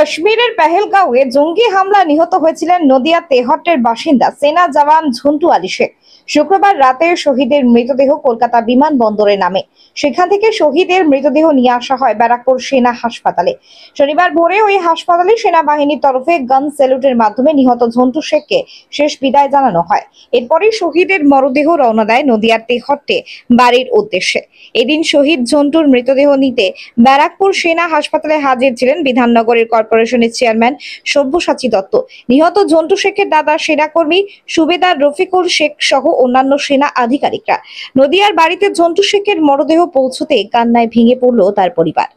কাশ্মীরের পেহেলগাঁওয়ে জঙ্গি হামলা নিহত হয়েছিলেন নদিয়া তেহট্টের বাসিন্দা সেনা জওয়ান ঝন্টু আলী শেখ। শুক্রবার রাতে শহীদের মৃতদেহ কলকাতা বিমানবন্দরে নামে। সেখান থেকে শহীদের মৃতদেহ নিয়ে আসা হয় ব্যারাকপুর সেনা হাসপাতালে। শনিবার ভোরে ওই হাসপাতালে সেনাবাহিনীর তরফে গান স্যালুটের মাধ্যমে নিহত ঝন্টু শেখকে শেষ বিদায় জানানো হয়। এরপরই শহীদের মরদেহ রওনা দেয় নদিয়ার তেহট্টে বাড়ির উদ্দেশ্যে। এদিন শহীদ ঝন্টুর মৃতদেহ নিতে ব্যারাকপুর সেনা হাসপাতালে হাজির ছিলেন বিধাননগরের কর্পোরেশনের চেয়ারম্যান সব্যসাচী দত্ত। নিহত ঝন্টু শেখের দাদা সেনাকর্মী সুবেদার রফিকুল শেখ সহ অন্যান্য সেনা আধিকারিকরা। নদিয়ার বাড়িতে ঝন্টু শেখের মরদেহ পৌঁছতে কান্নায় ভেঙে পড়ল তার পরিবার।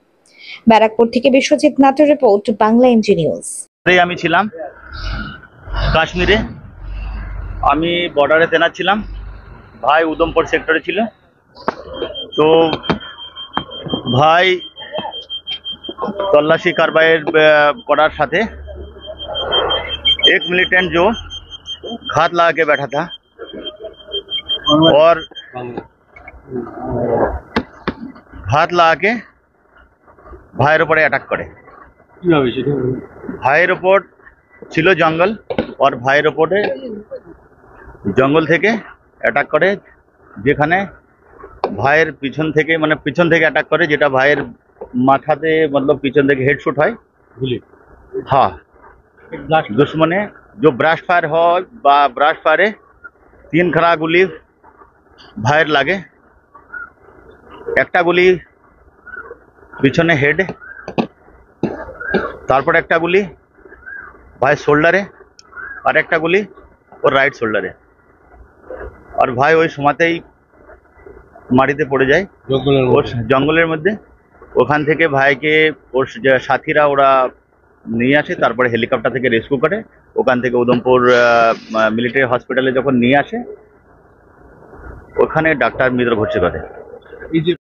ব্যারাকপুর থেকে বিশ্বজিৎ নাথের রিপোর্ট, বাংলা এনজি নিউজ। আমি ছিলাম কাশ্মীরে, আমি বর্ডারে তৈনাত ছিলাম, ভাই উদমপুর সেক্টরে ছিল। তো ভাই तलाशी कार्रवाई करार साथे एक मिलिटेंट जो घात लगा के बैठा था और घात लगा के भाईर ऊपर अटैक करे। भाईर ऊपर छिलो जंगल और भाईर ऊपर जंगल থেকে अटैक करे, যেখানে ভাইয়ের পিছন থেকে মানে পিছন থেকে अटैक करे, যেটা ভাইয়ের মাথাতে मतलब পিছন থেকে হেডশট হয়। हाँ, दुश्मने जो ब्रास्ट फायर हो बा ब्रास्ट फायरे 3 खरा गुली भाईर लागे, একটা গুলি পিছনে হেড, তারপর একটা গুলি ভাই শোল্ডারে আর একটা গুলি ওর রাইট শোল্ডারে। আর ভাই ওই সময়তেই মাটিতে পড়ে যায় জঙ্গলের মধ্যে। ওখান থেকে ভাইকে ওর সাথীরা ওরা নিয়ে আসে, তারপরে হেলিকপ্টার থেকে রেস্কিউ করে ওখান থেকে উদমপুর মিলিটারি হসপিটালে যখন নিয়ে আসে ওখানে ডাক্তার মৃত ঘোষণা করে। पीछे